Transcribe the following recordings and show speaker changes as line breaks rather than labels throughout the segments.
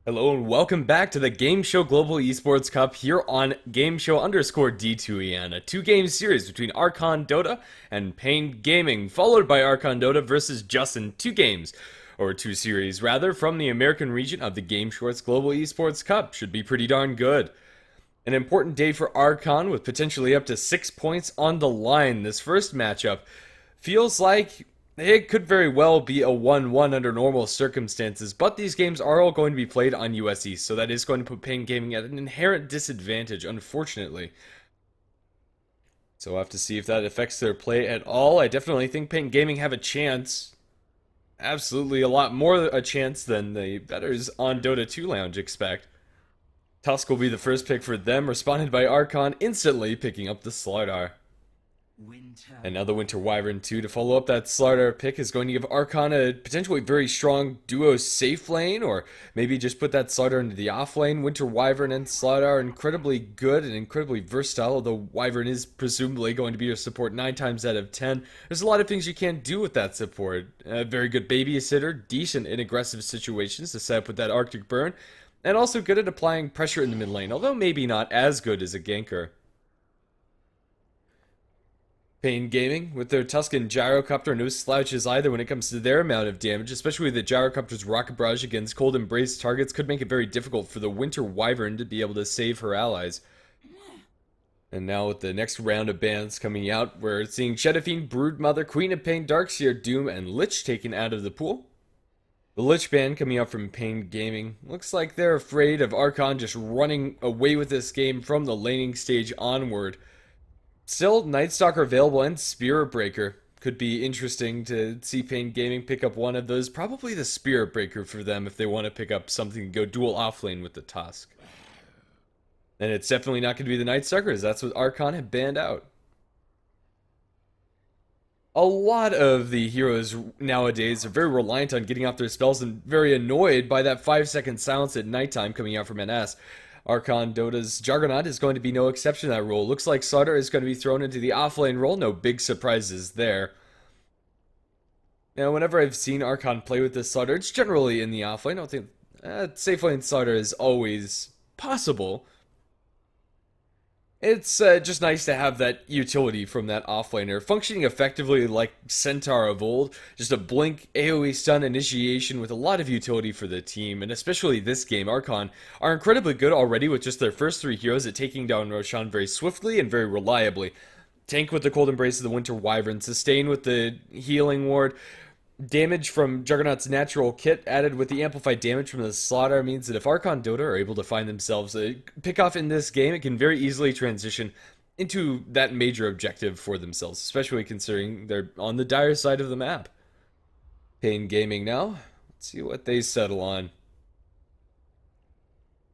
Hello and welcome back to the GameShow Global Esports Cup here on GameShow_D2EN, a two-game series between Archon Dota and Pain Gaming, followed by Archon Dota versus Justin, two series rather, from the American region of the GameShow Global Esports Cup. Should be pretty darn good. An important day for Archon with potentially up to 6 points on the line. This first matchup feels like it could very well be a 1-1 under normal circumstances, but these games are all going to be played on US East, so that is going to put Pain Gaming at an inherent disadvantage, unfortunately. So we'll have to see if that affects their play at all. I definitely think Pain Gaming have a chance. Absolutely a lot more a chance than the bettors on Dota 2 Lounge expect. Tusk will be the first pick for them, responded by Archon, instantly picking up the Slardar. And now the Winter Wyvern 2 to follow up that Slardar pick is going to give Archon a potentially very strong duo safe lane, or maybe just put that Slardar into the off lane. Winter Wyvern and Slardar are incredibly good and incredibly versatile, although Wyvern is presumably going to be your support 9 times out of 10. There's a lot of things you can't do with that support. A very good babysitter, decent in aggressive situations to set up with that Arctic Burn, and also good at applying pressure in the mid lane, although maybe not as good as a ganker. Pain Gaming, with their Tuscan Gyrocopter, no slouches either when it comes to their amount of damage, especially the Gyrocopter's Rocket Barrage against Cold Embrace targets could make it very difficult for the Winter Wyvern to be able to save her allies. And now with the next round of bans coming out, we're seeing Shadowfiend, Broodmother, Queen of Pain, Darkseer, Doom, and Lich taken out of the pool. The Lich ban coming out from Pain Gaming. Looks like they're afraid of Archon just running away with this game from the laning stage onward. Still, Nightstalker available and Spirit Breaker. Could be interesting to see Pain Gaming pick up one of those. Probably the Spirit Breaker for them if they want to pick up something to go dual offlane with the Tusk. And it's definitely not going to be the Nightstalker, as that's what Archon had banned out. A lot of the heroes nowadays are very reliant on getting off their spells and very annoyed by that 5-second silence at nighttime coming out from NS. Archon Dota's Juggernaut is going to be no exception to that rule. Looks like Slardar is going to be thrown into the offlane role. No big surprises there. Now, whenever I've seen Archon play with this Slardar, it's generally in the offlane. I don't think safe lane Slardar is always possible. It's just nice to have that utility from that offlaner, functioning effectively like Centaur of old. Just a blink, AoE stun initiation with a lot of utility for the team, and especially this game, Archon are incredibly good already with just their first 3 heroes at taking down Roshan very swiftly and very reliably. Tank with the Cold Embrace of the Winter Wyvern, sustain with the Healing Ward. Damage from Juggernaut's natural kit added with the amplified damage from the Slardar means that if Archon Dota are able to find themselves a pick-off in this game, it can very easily transition into that major objective for themselves, especially considering they're on the dire side of the map. Pain Gaming now. Let's see what they settle on.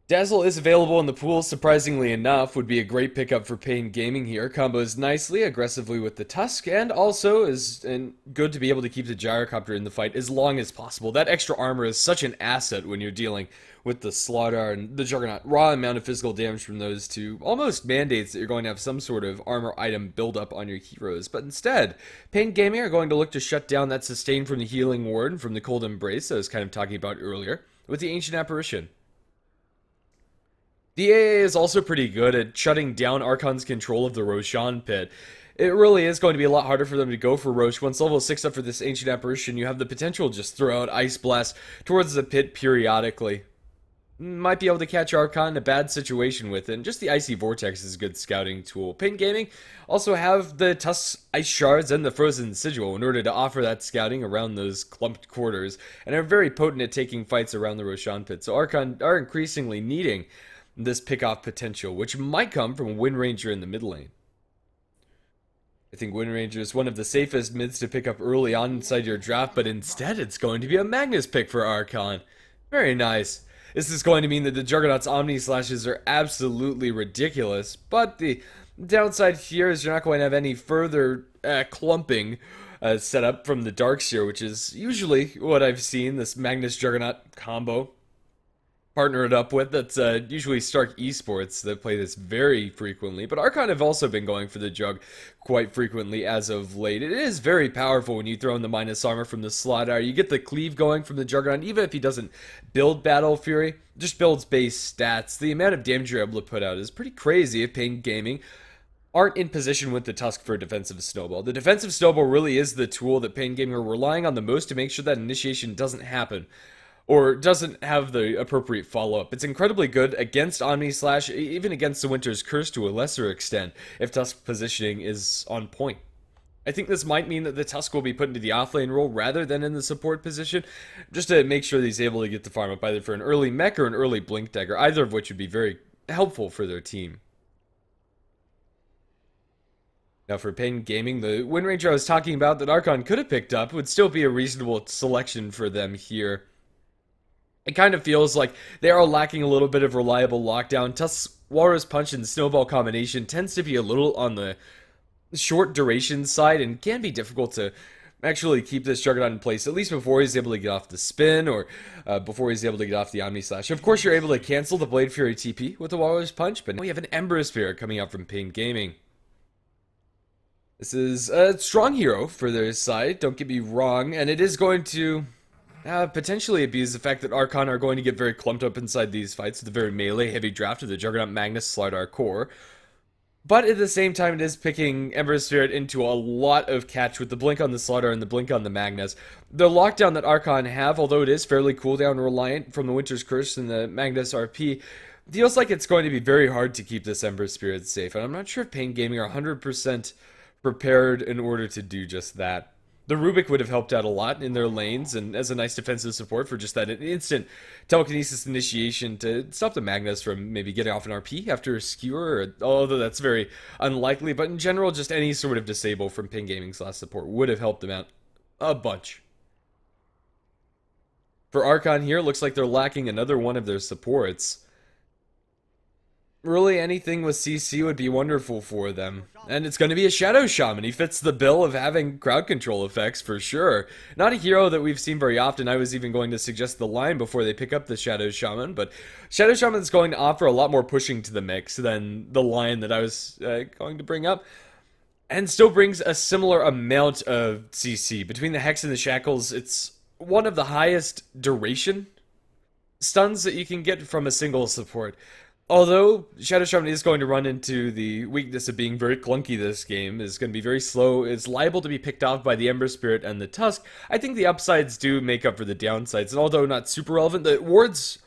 Dazzle is available in the pool, surprisingly enough, would be a great pickup for Pain Gaming here. Combos nicely, aggressively with the Tusk, and also is good to be able to keep the Gyrocopter in the fight as long as possible. That extra armor is such an asset when you're dealing with the Slardar and the Juggernaut. Raw amount of physical damage from those two almost mandates that you're going to have some sort of armor item build up on your heroes, but instead, Pain Gaming are going to look to shut down that sustain from the Healing Ward and from the Cold Embrace I was kind of talking about earlier, with the Ancient Apparition. The AA is also pretty good at shutting down Archon's control of the Roshan pit. It really is going to be a lot harder for them to go for Rosh. Once level 6 up for this Ancient Apparition, you have the potential to just throw out Ice Blast towards the pit periodically. Might be able to catch Archon in a bad situation with it, and just the Icy Vortex is a good scouting tool. Pain Gaming also have the Tusk's Ice Shards and the Frozen Sigil in order to offer that scouting around those clumped quarters, and are very potent at taking fights around the Roshan pit, so Archon are increasingly needing this pick-off potential, which might come from Wind Ranger in the mid lane. I think Wind Ranger is one of the safest mids to pick up early on inside your draft, but instead it's going to be a Magnus pick for Archon. Very nice. This is going to mean that the Juggernaut's Omni Slashes are absolutely ridiculous, but the downside here is you're not going to have any further clumping set up from the Darkseer, which is usually what I've seen, this Magnus Juggernaut combo. partner it up with. That's usually Stark Esports that play this very frequently, but Archon have also been going for the Jug quite frequently as of late. It is very powerful when you throw in the minus armor from the slot hour. You get the cleave going from the Juggernaut, even if he doesn't build Battle Fury, just builds base stats. The amount of damage you're able to put out is pretty crazy if Pain Gaming aren't in position with the Tusk for a defensive snowball. The defensive snowball really is the tool that Pain Gaming are relying on the most to make sure that initiation doesn't happen, or doesn't have the appropriate follow-up. It's incredibly good against Omni Slash, even against the Winter's Curse to a lesser extent, if Tusk positioning is on point. I think this might mean that the Tusk will be put into the offlane role rather than in the support position, just to make sure that he's able to get the farm up either for an early mech or an early blink dagger, either of which would be very helpful for their team. Now for Pain Gaming, the win range I was talking about that Archon could have picked up would still be a reasonable selection for them here. It kind of feels like they are lacking a little bit of reliable lockdown. Tusk's Walrus Punch and Snowball combination tends to be a little on the short duration side and can be difficult to actually keep this Juggernaut in place, at least before he's able to get off the spin or before he's able to get off the Omni Slash. Of course, you're able to cancel the Blade Fury TP with the Walrus Punch, but now we have an Ember Spirit coming out from Pain Gaming. This is a strong hero for their side, don't get me wrong, and it is going to potentially abuse the fact that Archon are going to get very clumped up inside these fights with a very melee heavy draft of the Juggernaut Magnus Slardar core. But at the same time, it is picking Ember Spirit into a lot of catch with the blink on the Slardar and the blink on the Magnus. The lockdown that Archon have, although it is fairly cooldown reliant from the Winter's Curse and the Magnus RP, feels like it's going to be very hard to keep this Ember Spirit safe. And I'm not sure if Pain Gaming are 100% prepared in order to do just that. The Rubik would have helped out a lot in their lanes and as a nice defensive support for just that instant telekinesis initiation to stop the Magnus from maybe getting off an RP after a skewer, although that's very unlikely. But in general, just any sort of disable from Pain Gaming's last support would have helped them out a bunch. For Archon here, looks like they're lacking another one of their supports. Really, anything with CC would be wonderful for them. And it's going to be a Shadow Shaman. He fits the bill of having crowd control effects for sure. Not a hero that we've seen very often. I was even going to suggest the line before they pick up the Shadow Shaman, but Shadow Shaman is going to offer a lot more pushing to the mix than the line that I was going to bring up. And still brings a similar amount of CC. Between the Hex and the Shackles, it's one of the highest duration stuns that you can get from a single support. Although Shadow Shaman is going to run into the weakness of being very clunky this game, is going to be very slow, is liable to be picked off by the Ember Spirit and the Tusk, I think the upsides do make up for the downsides. And although not super relevant, the wards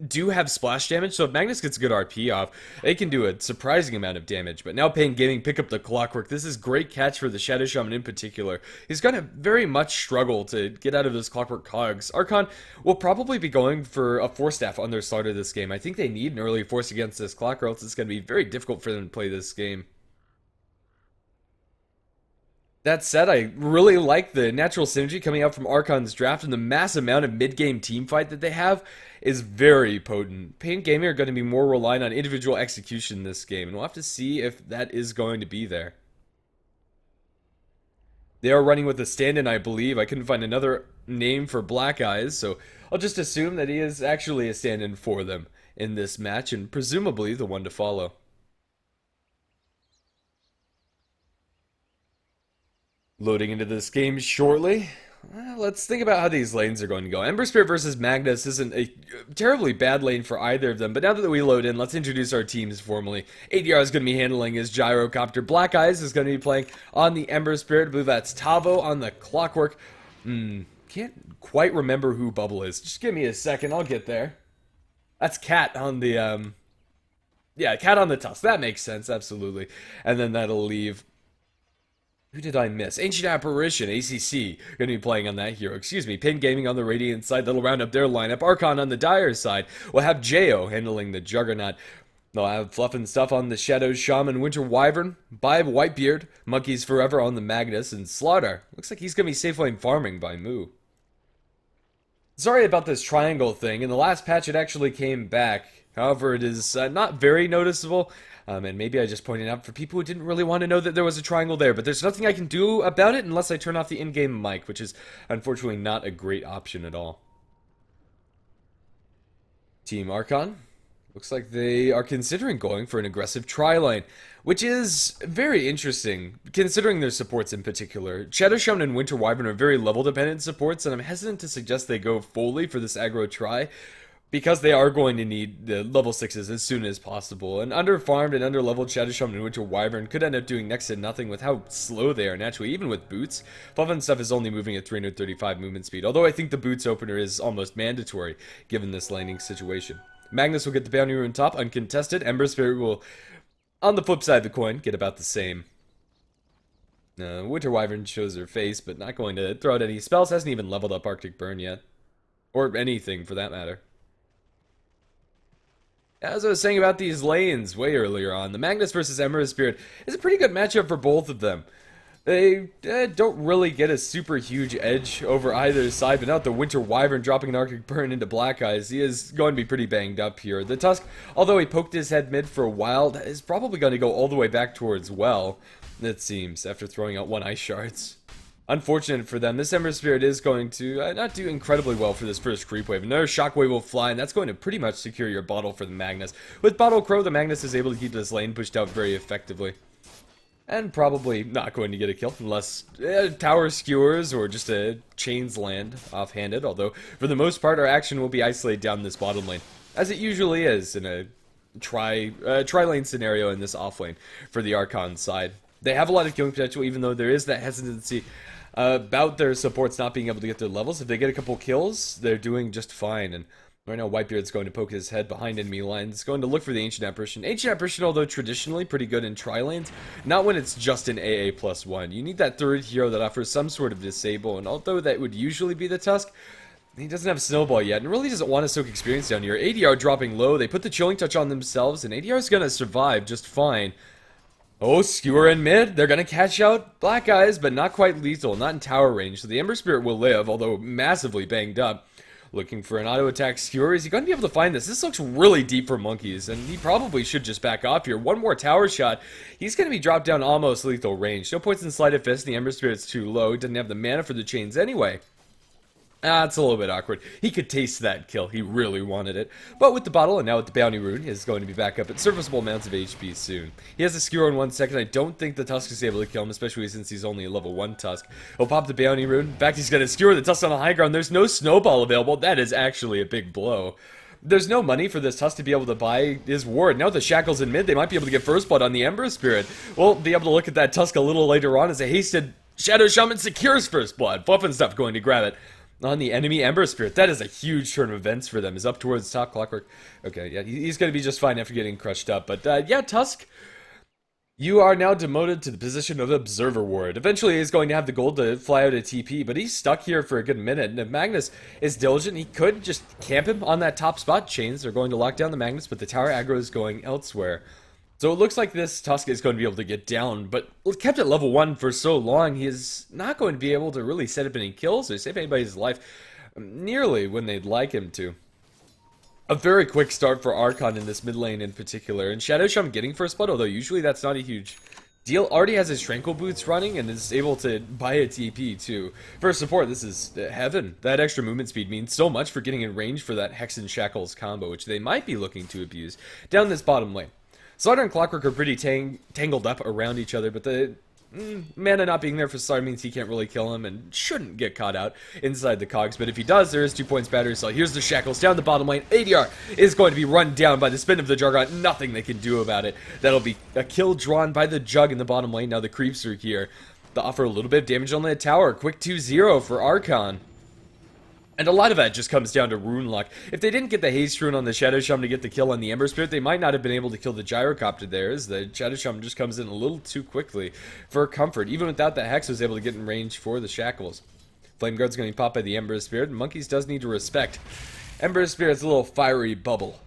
do have splash damage, so if Magnus gets a good RP off, they can do a surprising amount of damage. But now Pain Gaming pick up the Clockwork. This is great catch for the Shadow Shaman in particular. He's going to very much struggle to get out of those Clockwork cogs. Archon will probably be going for a Force Staff on their start of this game. I think they need an early Force against this Clock, or else it's going to be very difficult for them to play this game. That said, I really like the natural synergy coming out from Archon's draft, and the mass amount of mid-game teamfight that they have is very potent. Pain Gaming are going to be more reliant on individual execution this game, and we'll have to see if that is going to be there. They are running with a stand-in, I believe. I couldn't find another name for Black Eyes, so I'll just assume that he is actually a stand-in for them in this match, and presumably the one to follow. Loading into this game shortly. Let's think about how these lanes are going to go. Ember Spirit versus Magnus isn't a terribly bad lane for either of them, but now that we load in, let's introduce our teams formally. ADR is going to be handling his Gyrocopter. Black Eyes is going to be playing on the Ember Spirit. I believe that's Tavo on the Clockwork. Can't quite remember who Bubble is. Just give me a second, I'll get there. That's Cat on the, yeah, Cat on the Tusk. That makes sense, absolutely. And then that'll leave... Who did I miss? Ancient Apparition, ACC, going to be playing on that hero. Excuse me, Pain Gaming on the Radiant side. That'll round up their lineup. Archon on the Dire side. We'll have Jo handling the Juggernaut. They'll have Fluff and Stuff on the Shadow Shaman, Winter Wyvern, Bibe, Whitebeard, Monkeys Forever on the Magnus, and Slaughter. Looks like he's going to be safe lane farming by Moo. Sorry about this triangle thing. In the last patch, it actually came back. However, it is not very noticeable. And maybe I just pointed out for people who didn't really want to know that there was a triangle there. But there's nothing I can do about it unless I turn off the in-game mic, which is unfortunately not a great option at all. Team Archon looks like they are considering going for an aggressive tri-lane, which is very interesting, considering their supports in particular. Shadow Shaman and Winter Wyvern are very level-dependent supports, and I'm hesitant to suggest they go fully for this aggro tri, because they are going to need the level 6s as soon as possible. And under-farmed and under-leveled Shadow Shaman and Winter Wyvern could end up doing next to nothing with how slow they are naturally, even with boots. Puffin stuff is only moving at 335 movement speed, although I think the boots opener is almost mandatory given this laning situation. Magnus will get the bounty rune top uncontested. Ember Spirit will, on the flip side of the coin, get about the same. Winter Wyvern shows her face, but not going to throw out any spells. Hasn't even leveled up Arctic Burn yet. Or anything, for that matter. As I was saying about these lanes way earlier on, the Magnus versus Ember Spirit is a pretty good matchup for both of them. They don't really get a super huge edge over either side, but now with the Winter Wyvern dropping an Arctic Burn into Black Eyes, he is going to be pretty banged up here. The Tusk, although he poked his head mid for a while, is probably going to go all the way back towards well, it seems, after throwing out 1 Ice Shards. Unfortunate for them, this Ember Spirit is going to not do incredibly well for this first creep wave. Another Shockwave will fly, and that's going to pretty much secure your bottle for the Magnus. With Bottle Crow, the Magnus is able to keep this lane pushed out very effectively. And probably not going to get a kill unless tower skewers or just a chains land offhanded. Although, for the most part, our action will be isolated down this bottom lane, as it usually is in a tri-lane scenario in this off lane for the Archon side. They have a lot of killing potential, even though there is that hesitancy about their supports not being able to get their levels. If they get a couple kills, they're doing just fine. And right now, Whitebeard's going to poke his head behind enemy lines. Going to look for the Ancient Apparition. Ancient Apparition, although traditionally pretty good in tri-lanes, not when it's just an AA+1. You need that third hero that offers some sort of disable, and although that would usually be the Tusk, he doesn't have Snowball yet, and really doesn't want to soak experience down here. ADR dropping low, they put the Chilling Touch on themselves, and ADR is going to survive just fine. Oh, Skewer in mid. They're going to catch out Black Eyes, but not quite lethal, not in tower range. So the Ember Spirit will live, although massively banged up. Looking for an auto attack Skewer. Is he going to be able to find this? This looks really deep for monkeys, and he probably should just back off here. One more tower shot. He's going to be dropped down almost lethal range. No points in Sleight of Fist. The Ember Spirit's too low. He doesn't have the mana for the chains anyway. It's a little bit awkward. He could taste that kill. He really wanted it. But with the bottle, and now with the bounty rune, he is going to be back up at serviceable amounts of HP soon. He has a skewer in 1 second. I don't think the Tusk is able to kill him, especially since he's only a level 1 Tusk. He'll pop the bounty rune. In fact, he's going to skewer the Tusk on the high ground. There's no snowball available. That is actually a big blow. There's no money for this Tusk to be able to buy his ward. Now with the Shackles in mid, they might be able to get first blood on the Ember Spirit. We'll be able to look at that Tusk a little later on as a hasted Shadow Shaman secures first blood. Fluff and stuff going to grab it on the enemy Ember Spirit. That is a huge turn of events for them. Is up towards top Clockwork. Okay, yeah, he's going to be just fine after getting crushed up. But yeah, Tusk, you are now demoted to the position of Observer Ward. Eventually, he's going to have the gold to fly out a TP, but he's stuck here for a good minute. And if Magnus is diligent, he could just camp him on that top spot. Chains are going to lock down the Magnus, but the tower aggro is going elsewhere. So it looks like this Tusk is going to be able to get down, but kept at level 1 for so long, he is not going to be able to really set up any kills or save anybody's life nearly when they'd like him to. A very quick start for Archon in this mid lane in particular, and Shadow Shaman getting first blood, although usually that's not a huge deal. Already has his Tranquil Boots running and is able to buy a TP too. For support, this is heaven. That extra movement speed means so much for getting in range for that Hex and Shackles combo, which they might be looking to abuse down this bottom lane. Slaughter and Clockwork are pretty tangled up around each other, but the mana not being there for Slaughter means he can't really kill him and shouldn't get caught out inside the cogs. But if he does, there is 2 points battery. So here's the Shackles down the bottom lane. ADR is going to be run down by the spin of the Juggernaut. Nothing they can do about it. That'll be a kill drawn by the Jug in the bottom lane. Now the creeps are here. They'll offer a little bit of damage on the tower. Quick 2-0 for Archon. And a lot of that just comes down to rune luck. If they didn't get the haste rune on the Shadow Shaman to get the kill on the Ember Spirit, they might not have been able to kill the Gyrocopter there, as the Shadow Shaman just comes in a little too quickly for comfort. Even without that Hex, was able to get in range for the Shackles. Flame Guard's going to be popped by the Ember Spirit, and Monkeys does need to respect Ember Spirit's little fiery bubble.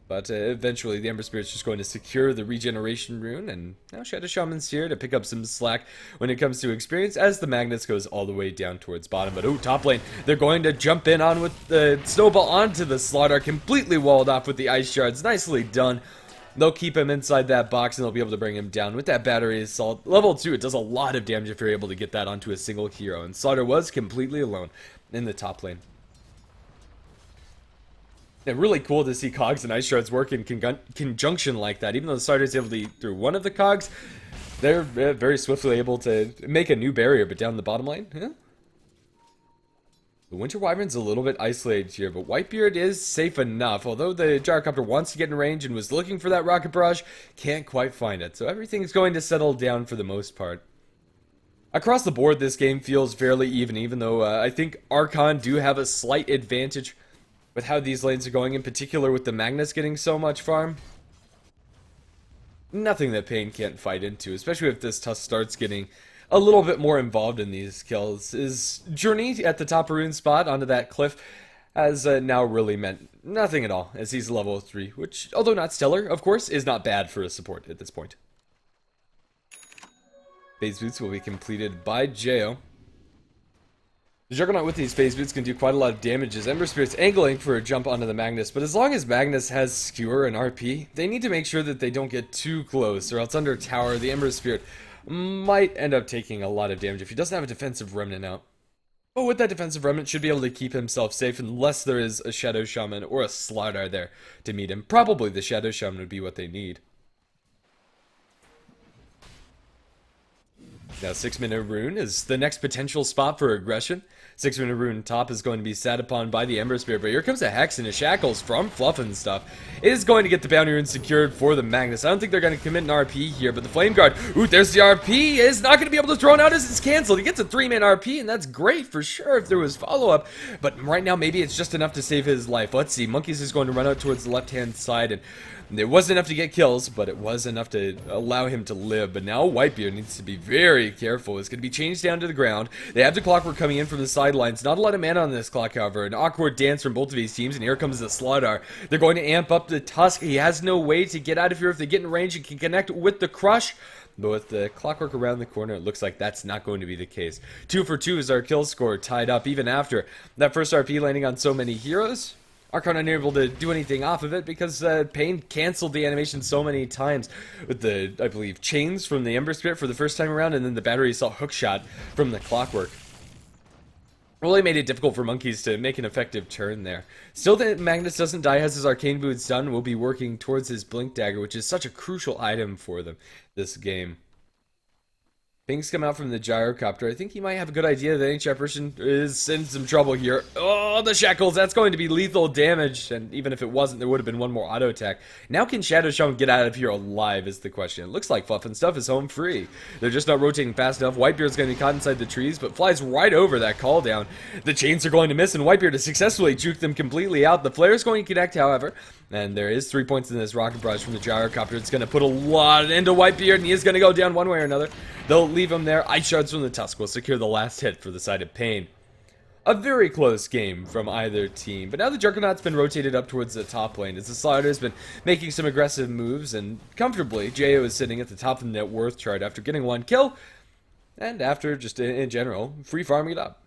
But eventually, the Ember Spirit's just going to secure the regeneration rune, and now Shadow Shaman's here to pick up some slack when it comes to experience, as the Magnus goes all the way down towards bottom. But oh, top lane, they're going to jump in on with the Snowball onto the Slaughter, completely walled off with the Ice Shards. Nicely done. They'll keep him inside that box, and they'll be able to bring him down with that Battery Assault. Level 2, it does a lot of damage if you're able to get that onto a single hero, and Slaughter was completely alone in the top lane. Yeah, really cool to see cogs and ice shards work in conjunction like that. Even though the starter's able to eat through one of the cogs, they're very swiftly able to make a new barrier. But down the bottom lane, yeah. The Winter Wyvern's a little bit isolated here, but Whitebeard is safe enough. Although the Gyrocopter wants to get in range and was looking for that rocket barrage, can't quite find it. So everything's going to settle down for the most part. Across the board, this game feels fairly even though I think Archon do have a slight advantage with how these lanes are going, in particular with the Magnus getting so much farm. Nothing that Pain can't fight into, especially if this Tusk starts getting a little bit more involved in these kills. His journey at the top of rune spot onto that cliff has now really meant nothing at all, as he's level 3, which, although not stellar, of course, is not bad for a support at this point. Phase boots will be completed by Jo. The Juggernaut with these phase boots can do quite a lot of damage as Ember Spirit's angling for a jump onto the Magnus, but as long as Magnus has Skewer and RP, they need to make sure that they don't get too close, or else under tower, the Ember Spirit might end up taking a lot of damage if he doesn't have a defensive remnant out. But with that defensive remnant, should be able to keep himself safe unless there is a Shadow Shaman or a Slardar there to meet him. Probably the Shadow Shaman would be what they need. Now 6-minute rune is the next potential spot for aggression. 6-minute rune top is going to be sat upon by the Ember Spirit, but here comes a Hex and a Shackles from Fluff and stuff. It is going to get the bounty rune secured for the Magnus. I don't think they're going to commit an RP here, but the Flame Guard, ooh, there's the RP, is not going to be able to throw it out as it's canceled. He gets a 3-man RP, and that's great for sure if there was follow-up, but right now maybe it's just enough to save his life. Let's see, Monkeys is going to run out towards the left-hand side, and it wasn't enough to get kills, but it was enough to allow him to live. But now Whitebeard needs to be very careful. It's going to be changed down to the ground. They have the Clockwork coming in from the sidelines. Not a lot of mana on this clock, however. An awkward dance from both of these teams, and here comes the Slardar. They're going to amp up the Tusk. He has no way to get out of here if they get in range and can connect with the Crush. But with the Clockwork around the corner, it looks like that's not going to be the case. 2 for 2 is our kill score, tied up even after that first RP landing on so many heroes. Archon unable to do anything off of it because Pain canceled the animation so many times with the, I believe, chains from the Ember Spirit for the first time around, and then the battery assault hookshot from the Clockwork. Really made it difficult for Monkeys to make an effective turn there. Still, the Magnus doesn't die, has his Arcane Boots done, will be working towards his Blink Dagger, which is such a crucial item for them this game. Things come out from the Gyrocopter. I think he might have a good idea that any person is in some trouble here. Oh, the Shackles! That's going to be lethal damage. And even if it wasn't, there would have been one more auto attack. Now can Shadow Shaman get out of here alive is the question. It looks like Fluff and Stuff is home free. They're just not rotating fast enough. Whitebeard's going to be caught inside the trees, but flies right over that call down. The chains are going to miss, and Whitebeard has successfully juked them completely out. The Flare's going to connect, however. And there is 3 points in this rocket barrage from the Gyrocopter. It's going to put a lot into Whitebeard, and he is going to go down one way or another. They'll leave him there. Ice Shards from the Tusk will secure the last hit for the side of Pain. A very close game from either team, but now the Juggernaut's been rotated up towards the top lane as the Slider's been making some aggressive moves, and comfortably, Jo is sitting at the top of the net worth chart after getting 1 kill, and after, just in general, free farming it up.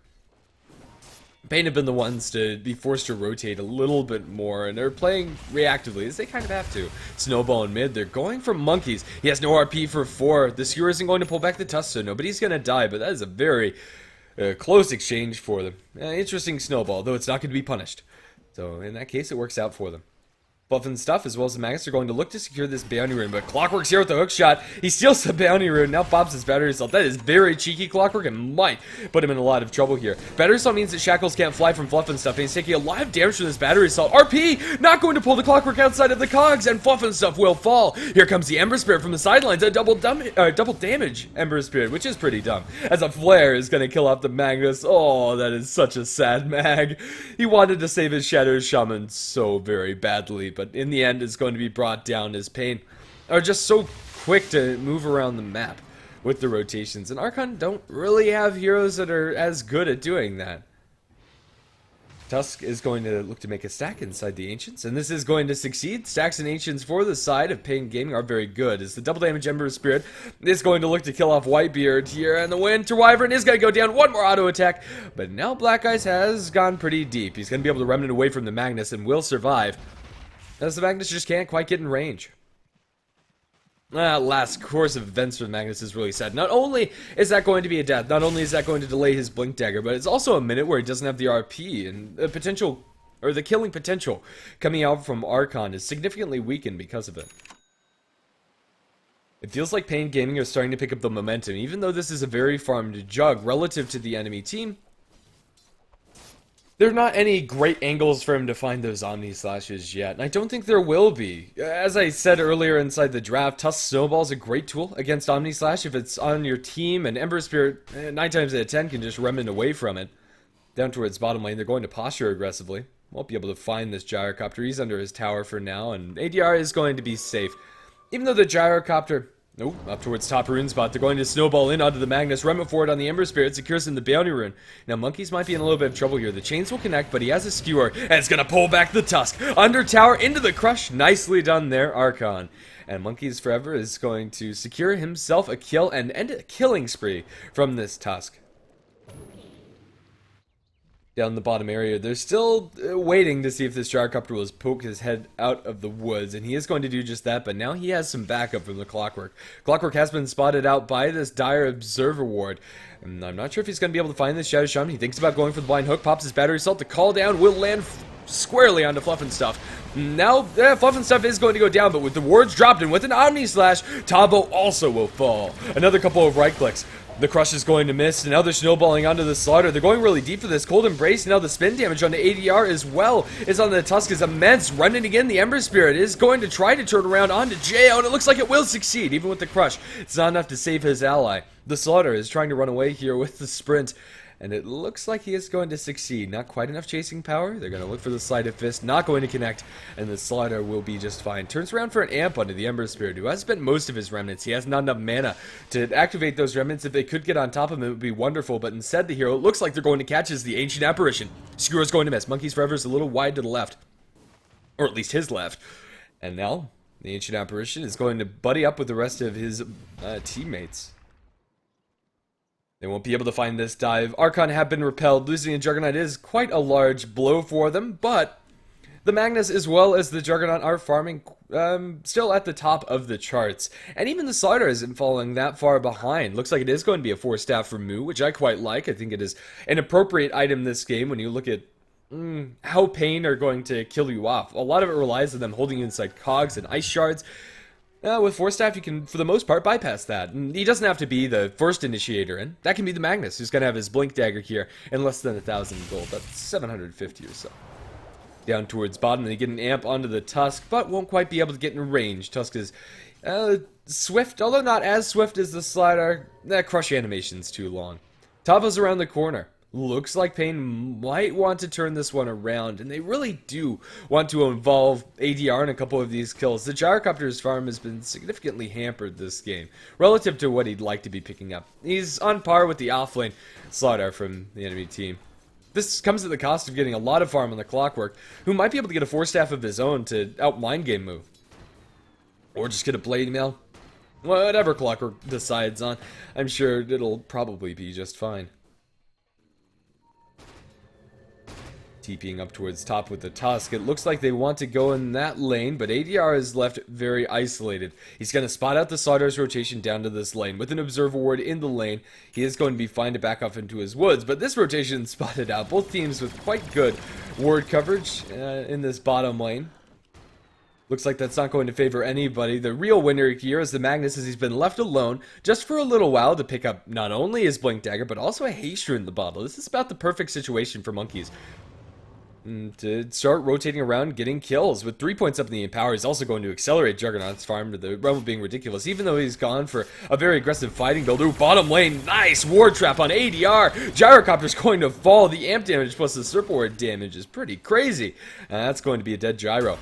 Pain have been the ones to be forced to rotate a little bit more, and they're playing reactively, as they kind of have to. Snowball in mid, they're going for Monkeys. He has no RP for 4. The Skewer isn't going to pull back the Tusk, so nobody's going to die, but that is a very close exchange for them. Interesting Snowball, though it's not going to be punished. So in that case, it works out for them. Fluff and Stuff, as well as the Magnus, are going to look to secure this bounty rune, but Clockwork's here with the hook shot. He steals the bounty rune, now pops his battery assault. That is very cheeky, Clockwork, and might put him in a lot of trouble here. Battery assault means that Shackles can't fly from Fluff and Stuff, and he's taking a lot of damage from this battery assault. RP not going to pull the Clockwork outside of the cogs, and Fluff and Stuff will fall. Here comes the Ember Spirit from the sidelines, a double damage Ember Spirit, which is pretty dumb, as a Flare is going to kill off the Magnus. Oh, that is such a sad mag. He wanted to save his Shadow Shaman so very badly, but in the end, it's going to be brought down as Pain are just so quick to move around the map with the rotations, and Archon don't really have heroes that are as good at doing that. Tusk is going to look to make a stack inside the Ancients, and this is going to succeed. Stacks and Ancients for the side of Pain Gaming are very good, as the double damage Ember Spirit is going to look to kill off Whitebeard here, and the Winter Wyvern is going to go down. One more auto attack, but now Black Eyes has gone pretty deep. He's going to be able to remnant away from the Magnus and will survive, as the Magnus just can't quite get in range. Last course of events for the Magnus is really sad. Not only is that going to be a death, not only is that going to delay his Blink Dagger, but it's also a minute where he doesn't have the RP, and a potential or the killing potential coming out from Archon is significantly weakened because of it. It feels like Pain Gaming are starting to pick up the momentum, even though this is a very farmed jug relative to the enemy team. There are not any great angles for him to find those Omni Slashes yet, and I don't think there will be. As I said earlier inside the draft, Tusk Snowball is a great tool against Omni Slash if it's on your team, and Ember Spirit, 9 times out of 10, can just remnant away from it. Down towards bottom lane, they're going to posture aggressively. Won't be able to find this Gyrocopter. He's under his tower for now, and ADR is going to be safe. Even though the Gyrocopter... Nope, up towards top rune spot. They're going to snowball in onto the Magnus. Remnant forward on the Ember Spirit. Secures in the bounty rune. Now, Monkeys might be in a little bit of trouble here. The chains will connect, but he has a skewer. And it's going to pull back the Tusk. Under tower, into the crush. Nicely done there, Archon. And Monkeys Forever is going to secure himself a kill and end a killing spree from this Tusk. Down the bottom area, they're still waiting to see if this Gyrocopter will poke his head out of the woods, and he is going to do just that, but now he has some backup from the Clockwork. Clockwork has been spotted out by this Dire Observer Ward, and I'm not sure if he's going to be able to find this Shadow Shaman. He thinks about going for the Blind Hook, pops his Battery Assault. The call down will land squarely onto Fluff and Stuff. Now, Fluff and Stuff is going to go down, but with the wards dropped and with an Omni Slash, Tabo also will fall. Another couple of right clicks. The crush is going to miss, and now they're snowballing onto the Slaughter. They're going really deep for this. Cold Embrace, now the spin damage on the ADR as well is on the Tusk is immense. Running again, the Ember Spirit is going to try to turn around onto Jo, and it looks like it will succeed, even with the crush. It's not enough to save his ally. The Slaughter is trying to run away here with the sprint, and it looks like he is going to succeed. Not quite enough chasing power. They're going to look for the Sleight of Fist. Not going to connect, and the Slaughter will be just fine. Turns around for an amp onto the Ember Spirit, who has spent most of his remnants. He has not enough mana to activate those remnants. If they could get on top of him, it would be wonderful, but instead the hero, it looks like they're going to catch as the Ancient Apparition. Skewer's going to miss. Monkeys Forever is a little wide to the left, or at least his left. And now, the Ancient Apparition is going to buddy up with the rest of his teammates. They won't be able to find this dive. Archon have been repelled. Losing a Juggernaut is quite a large blow for them, but the Magnus as well as the Juggernaut are farming still at the top of the charts. And even the Slaughter isn't falling that far behind. Looks like it is going to be a 4-staff for Moo, which I quite like. I think it is an appropriate item this game when you look at how Pain are going to kill you off. A lot of it relies on them holding inside cogs and ice shards. With 4-staff, you can, for the most part, bypass that. And he doesn't have to be the first initiator in. That can be the Magnus, who's going to have his Blink Dagger here in less than 1,000 gold. That's 750 or so. Down towards bottom, they get an amp onto the Tusk, but won't quite be able to get in range. Tusk is swift, although not as swift as the Slider. That crush animation's too long. Tava's around the corner. Looks like Pain might want to turn this one around, and they really do want to involve ADR in a couple of these kills. The Gyrocopter's farm has been significantly hampered this game, relative to what he'd like to be picking up. He's on par with the offlane Slaughter from the enemy team. This comes at the cost of getting a lot of farm on the Clockwork, who might be able to get a 4-staff of his own to out-mind game move. Or just get a Blade Mail. Whatever Clockwork decides on, I'm sure it'll probably be just fine. TPing up towards top with the Tusk. It looks like they want to go in that lane, but ADR is left very isolated. He's going to spot out the Slaughter's rotation down to this lane. With an Observer Ward in the lane, he is going to be fine to back off into his woods, but this rotation spotted out. Both teams with quite good ward coverage in this bottom lane. Looks like that's not going to favor anybody. The real winner here is the Magnus, as he's been left alone just for a little while to pick up not only his Blink Dagger, but also a haste rune in the bottle. This is about the perfect situation for Monkeys to start rotating around, getting kills. With 3 points up in the Empower, he's also going to accelerate Juggernaut's farm to the realm of being ridiculous, even though he's gone for a very aggressive fighting build. Ooh, bottom lane, nice ward trap on ADR. Gyrocopter's going to fall. The amp damage plus the Serp Ward damage is pretty crazy. That's going to be a dead Gyro.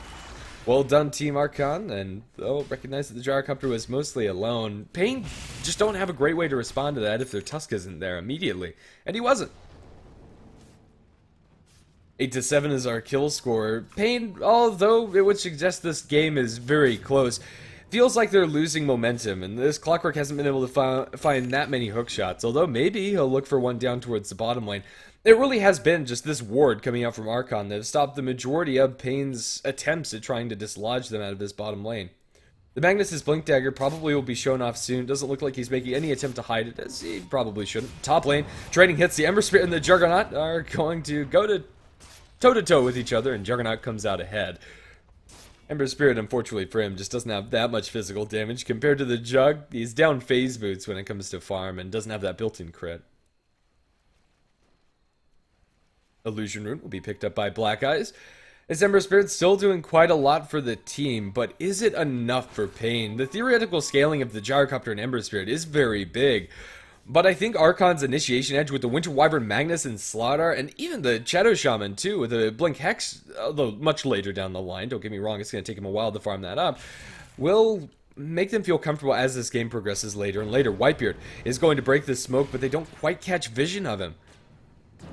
Well done, Team Archon, and they'll recognize that the Gyrocopter was mostly alone. Pain just don't have a great way to respond to that if their Tusk isn't there immediately, and he wasn't. 8-7 is our kill score. Pain, although it would suggest this game is very close, feels like they're losing momentum, and this Clockwork hasn't been able to find that many hook shots, although maybe he'll look for one down towards the bottom lane. It really has been just this ward coming out from Archon that has stopped the majority of Pain's attempts at trying to dislodge them out of this bottom lane. The Magnus' Blink Dagger probably will be shown off soon. Doesn't look like he's making any attempt to hide it, as he probably shouldn't. Top lane, trading hits. The Ember Spirit and the Juggernaut are going to go to toe-to-toe with each other, and Juggernaut comes out ahead. Ember Spirit, unfortunately for him, just doesn't have that much physical damage compared to the Jug. He's down phase boots when it comes to farm and doesn't have that built-in crit. Illusion Rune will be picked up by Black Eyes. As Ember Spirit's still doing quite a lot for the team, but is it enough for Pain? The theoretical scaling of the Gyrocopter and Ember Spirit is very big, but I think Archon's initiation edge with the Winter Wyvern, Magnus, and Slardar, and even the Shadow Shaman too, with a Blink Hex, although much later down the line, don't get me wrong, it's going to take him a while to farm that up, will make them feel comfortable as this game progresses later and later. Whitebeard is going to break the smoke, but they don't quite catch vision of him.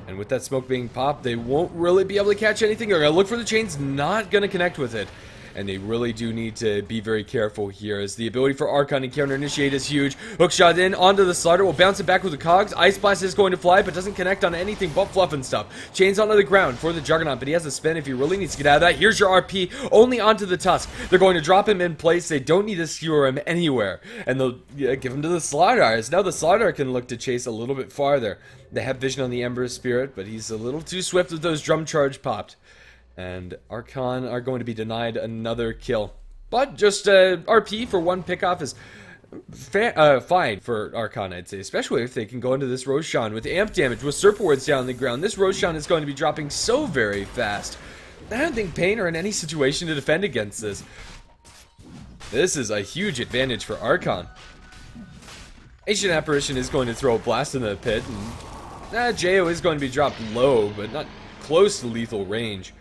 And with that smoke being popped, they won't really be able to catch anything. They're going to look for the chains, not going to connect with it. And they really do need to be very careful here, as the ability for Archon to counter initiate is huge. Hookshot in onto the Slardar, will bounce it back with the cogs. Ice Blast is going to fly, but doesn't connect on anything but fluff and stuff. Chains onto the ground for the Juggernaut, but he has a spin if he really needs to get out of that. Here's your RP, only onto the Tusk. They're going to drop him in place. They don't need to skewer him anywhere. And they'll give him to the Slardar, as now the Slardar can look to chase a little bit farther. They have vision on the Ember Spirit, but he's a little too swift with those drum charge popped. And Archon are going to be denied another kill. But just RP for one pickoff is fine for Archon, I'd say. Especially if they can go into this Roshan with amp damage, with Serpent Wards down on the ground. This Roshan is going to be dropping so very fast. I don't think Pain are in any situation to defend against this. This is a huge advantage for Archon. Ancient Apparition is going to throw a blast in the pit. And Jo is going to be dropped low, but not close to lethal range.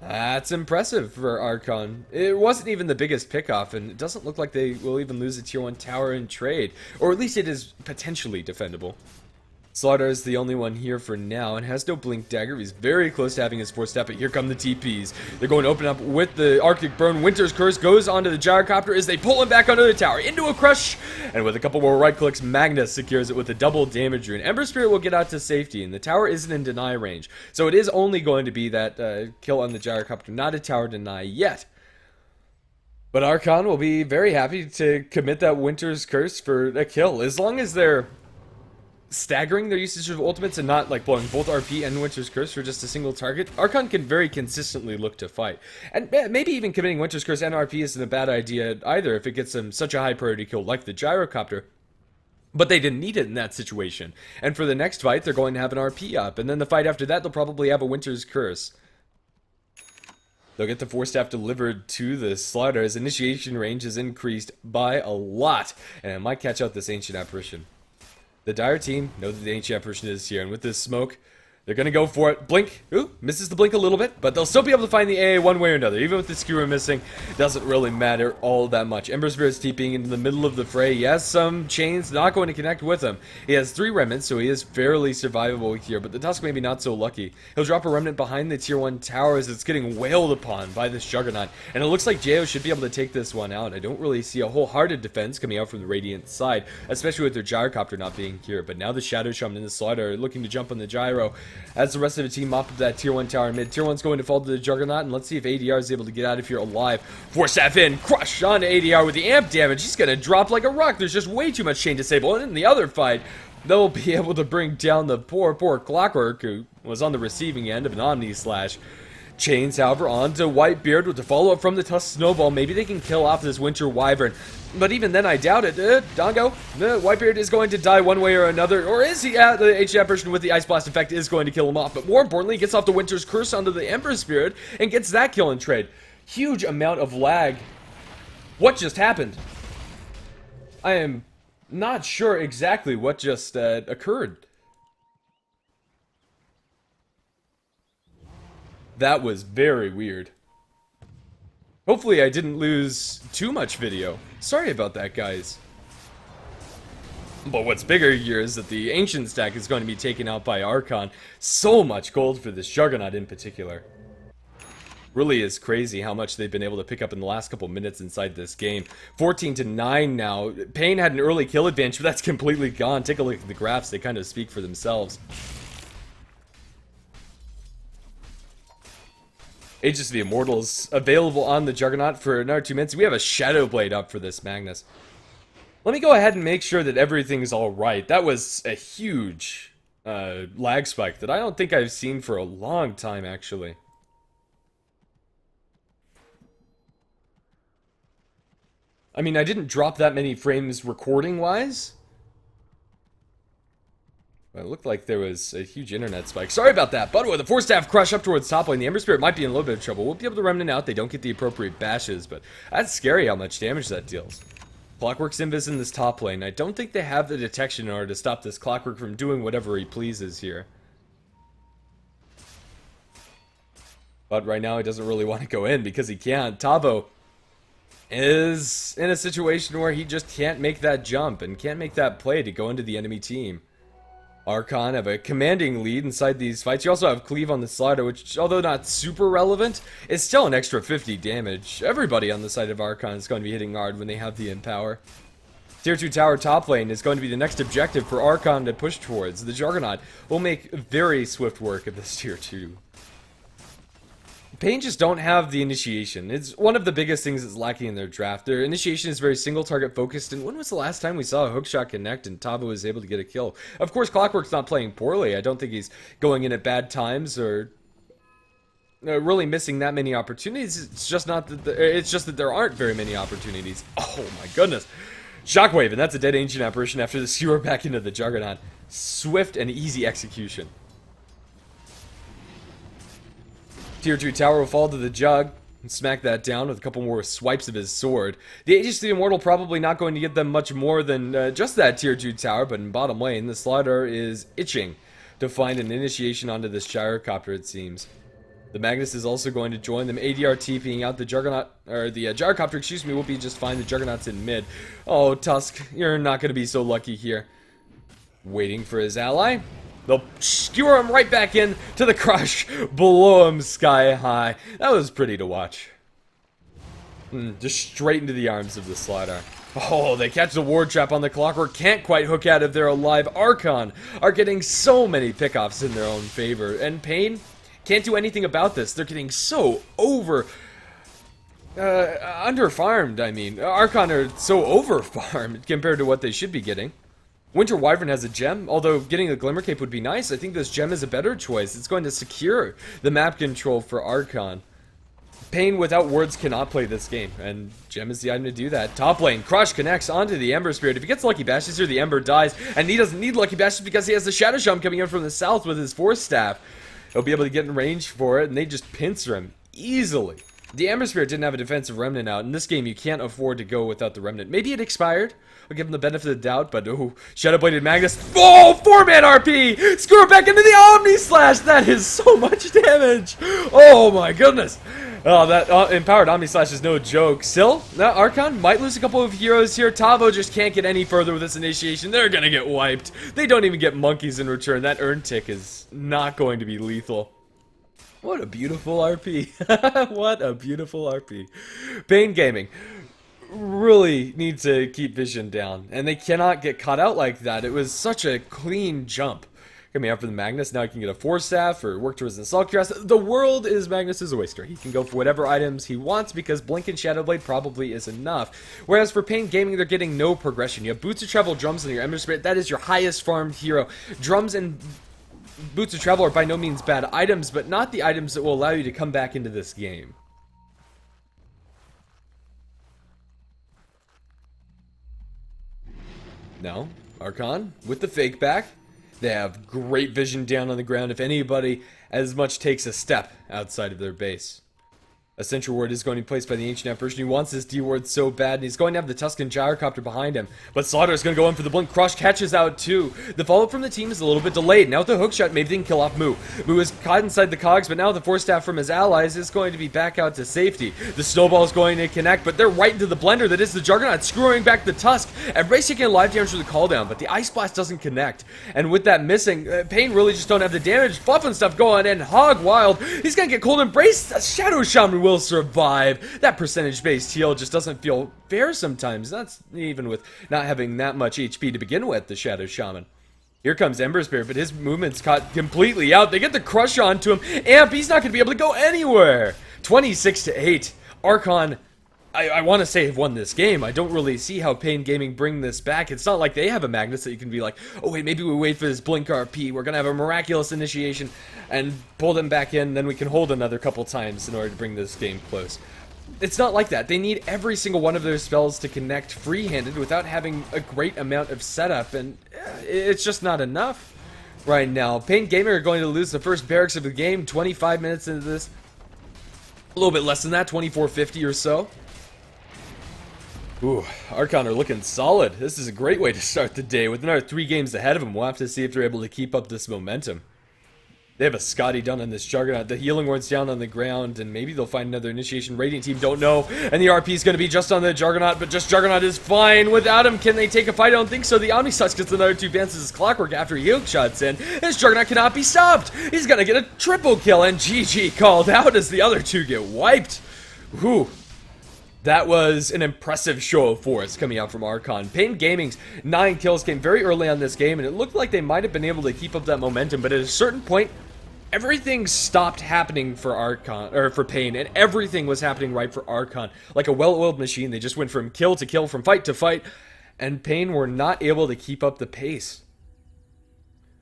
That's impressive for Archon. It wasn't even the biggest pickoff, and it doesn't look like they will even lose a tier 1 tower in trade. Or at least it is potentially defendable. Slardar is the only one here for now and has no Blink Dagger. He's very close to having his 4-step, but here come the TPs. They're going to open up with the Arctic Burn. Winter's Curse goes onto the Gyrocopter as they pull him back under the tower. Into a crush, and with a couple more right clicks, Magnus secures it with a double damage rune. Ember Spirit will get out to safety, and the tower isn't in deny range. So it is only going to be that kill on the Gyrocopter, not a tower deny yet. But Archon will be very happy to commit that Winter's Curse for a kill, as long as they're staggering their usage of ultimates and not like blowing both RP and Winter's Curse for just a single target. Archon can very consistently look to fight. And maybe even committing Winter's Curse and RP isn't a bad idea either if it gets them such a high priority kill like the Gyrocopter. But they didn't need it in that situation. And for the next fight, they're going to have an RP up. And then the fight after that, they'll probably have a Winter's Curse. They'll get the 4-staff delivered to the Slardar as initiation range is increased by a lot. And it might catch out this Ancient Apparition. The Dire team know that the Ancient Apparition is here, and with this smoke, they're going to go for it. Blink. Ooh, misses the blink a little bit, but they'll still be able to find the AA one way or another. Even with the skewer missing, doesn't really matter all that much. Ember Spirit's TPing into the middle of the fray. He has some chains, not going to connect with him. He has 3 remnants, so he is fairly survivable here, but the Tusk maybe not so lucky. He'll drop a remnant behind the tier 1 tower as it's getting wailed upon by this Juggernaut, and it looks like Jo should be able to take this one out. I don't really see a wholehearted defense coming out from the Radiant side, especially with their Gyrocopter not being here, but now the Shadow Shaman and the Slardar are looking to jump on the Gyro as the rest of the team mop up that tier 1 tower mid. Tier 1's going to fall to the Juggernaut, and let's see if ADR is able to get out of here alive. 4-staff in, crush on to ADR with the amp damage. He's going to drop like a rock. There's just way too much chain disable, and in the other fight, they'll be able to bring down the poor Clockwork, who was on the receiving end of an Omni Slash. Chains, however, onto Whitebeard with the follow-up from the Tusk Snowball. Maybe they can kill off this Winter Wyvern. But even then, I doubt it. Dongo, Whitebeard is going to die one way or another. Or is he? The Ancient Apparition with the Ice Blast effect is going to kill him off. But more importantly, he gets off the Winter's Curse onto the Ember Spirit and gets that kill in trade. Huge amount of lag. What just happened? I am not sure exactly what just occurred. That was very weird. Hopefully I didn't lose too much video. Sorry about that, guys. But what's bigger here is that the Ancient stack is going to be taken out by Archon. So much gold for this Juggernaut in particular. Really is crazy how much they've been able to pick up in the last couple minutes inside this game. 14-9 now. Pain had an early kill advantage, but that's completely gone. Take a look at the graphs. They kind of speak for themselves. Aegis of the Immortals available on the Juggernaut for another 2 minutes. We have a Shadow Blade up for this Magnus. Let me go ahead and make sure that everything's alright. That was a huge lag spike that I don't think I've seen for a long time, actually. I mean, I didn't drop that many frames recording-wise. But it looked like there was a huge internet spike. Sorry about that. But with a 4-staff crush up towards top lane, the Ember Spirit might be in a little bit of trouble. We'll be able to remnant out. They don't get the appropriate bashes, but that's scary how much damage that deals. Clockwork's invis in this top lane. I don't think they have the detection in order to stop this Clockwork from doing whatever he pleases here. But right now he doesn't really want to go in because he can't. Tavo is in a situation where he just can't make that jump and can't make that play to go into the enemy team. Archon have a commanding lead inside these fights. You also have Cleave on the slider, which, although not super relevant, is still an extra 50 damage. Everybody on the side of Archon is going to be hitting hard when they have the Empower. Tier 2 tower top lane is going to be the next objective for Archon to push towards. The Juggernaut will make very swift work of this Tier 2. Pain just don't have the initiation. It's one of the biggest things that's lacking in their draft. Their initiation is very single target focused, and when was the last time we saw a hookshot connect and Tavo was able to get a kill? Of course, Clockwork's not playing poorly. I don't think he's going in at bad times or really missing that many opportunities. It's just not that it's just that there aren't very many opportunities. Oh my goodness. Shockwave, and that's a dead Ancient Apparition after the skewer back into the Juggernaut. Swift and easy execution. Tier 2 tower will fall to the Jug and smack that down with a couple more swipes of his sword. The Aegis of the Immortal probably not going to get them much more than just that Tier 2 tower, but in bottom lane, the Slider is itching to find an initiation onto this Gyrocopter, it seems. The Magnus is also going to join them. ADR TPing out the Juggernaut, or the Gyrocopter, excuse me, will be just fine. The Juggernaut's in mid. Oh, Tusk, you're not going to be so lucky here. Waiting for his ally. They'll skewer him right back in to the crush below him sky high. That was pretty to watch. Just straight into the arms of the Slider. Oh, they catch the ward trap on the Clockwork. Can't quite hook out if they're alive. Archon are getting so many pickoffs in their own favor. And Pain can't do anything about this. They're getting so under-farmed, I mean. Archon are so over-farmed compared to what they should be getting. Winter Wyvern has a gem, although getting a Glimmer Cape would be nice. I think this gem is a better choice. It's going to secure the map control for Archon. Pain without words cannot play this game, and gem is the item to do that. Top lane, Crush connects onto the Ember Spirit. If he gets Lucky Bashes here, the Ember dies, and he doesn't need Lucky Bashes because he has the Shadow Shaman coming in from the south with his Force Staff. He'll be able to get in range for it, and they just pincer him easily. The Ember Spirit didn't have a defensive remnant out. In this game, you can't afford to go without the remnant. Maybe it expired. I'll give him the benefit of the doubt, but oh, Shadow-Bladed Magnus. Oh, 4-man RP! Screw it back into the Omni Slash! That is so much damage! Oh my goodness! Oh, that empowered Omni Slash is no joke. Still, that Archon might lose a couple of heroes here. Tavo just can't get any further with this initiation. They're gonna get wiped. They don't even get monkeys in return. That Urn Tick is not going to be lethal. What a beautiful RP. What a beautiful RP. Pain Gaming really needs to keep vision down, and they cannot get caught out like that. It was such a clean jump. Coming out for the Magnus, now he can get a Force Staff or work towards an Assault Cuirass. The world is Magnus's oyster. He can go for whatever items he wants because Blink and Shadowblade probably is enough. Whereas for Pain Gaming, they're getting no progression. You have Boots of Travel, Drums, and your Ember Spirit. That is your highest farmed hero. Drums and Boots of Travel are by no means bad items, but not the items that will allow you to come back into this game. No, Archon with the fake back. They have great vision down on the ground if anybody as much takes a step outside of their base. A Sentry Ward is going to be placed by the Ancient Apparition. He wants this D-Ward so bad, and he's going to have the Tuscan Gyrocopter behind him. But Slaughter is going to go in for the Blink. Crush catches out too. The follow-up from the team is a little bit delayed. Now with the hookshot, maybe they can kill off Moo. Moo is caught inside the cogs, but now the Force Staff from his allies is going to be back out to safety. The Snowball is going to connect, but they're right into the blender that is the Juggernaut, screwing back the Tusk. And Race taking a live damage for the call down, but the Ice Blast doesn't connect. And with that missing, Pain really just don't have the damage. Fluff and stuff going in hog wild. He's going to get Cold Embrace. The Shadow Shaman will survive. That percentage-based heal just doesn't feel fair sometimes. That's even with not having that much HP to begin with, the Shadow Shaman. Here comes Ember Spirit, but his movement's caught completely out. They get the crush onto him. Amp, he's not going to be able to go anywhere. 26-8. Archon I want to say have won this game. I don't really see how Pain Gaming bring this back. It's not like they have a Magnus that you can be like, oh wait, maybe we wait for this Blink RP. We're going to have a miraculous initiation and pull them back in, then we can hold another couple times in order to bring this game close. It's not like that. They need every single one of their spells to connect free-handed without having a great amount of setup, and it's just not enough right now. Pain Gaming are going to lose the first barracks of the game 25 minutes into this. A little bit less than that, 24:50 or so. Ooh, Archon are looking solid. This is a great way to start the day. With another 3 games ahead of them, we'll have to see if they're able to keep up this momentum. They have a Scotty down on this Juggernaut. The Healing Ward's down on the ground, and maybe they'll find another Initiation Radiant team. Don't know. And the RP is going to be just on the Juggernaut, but just Juggernaut is fine. Without him, can they take a fight? I don't think so. The Omnisus gets another 2 advances as clockwork after he hook shots in. This Juggernaut cannot be stopped. He's going to get a triple kill, and GG called out as the other 2 get wiped. Whew. That was an impressive show of force coming out from Archon. Pain Gaming's 9 kills came very early on this game, and it looked like they might have been able to keep up that momentum, but at a certain point, everything stopped happening for Archon, or for Pain, and everything was happening right for Archon. Like a well-oiled machine, they just went from kill to kill, from fight to fight, and Pain were not able to keep up the pace.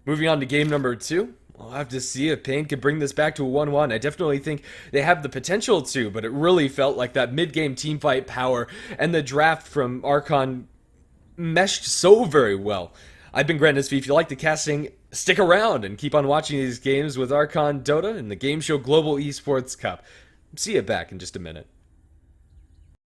Moving on to game number 2. We'll have to see if Pain can bring this back to a 1-1. I definitely think they have the potential to, but it really felt like that mid-game teamfight power and the draft from Archon meshed so very well. I've been Grant SV. If you like the casting, stick around and keep on watching these games with Archon Dota and the GameShow Global Esports Cup. See you back in just a minute.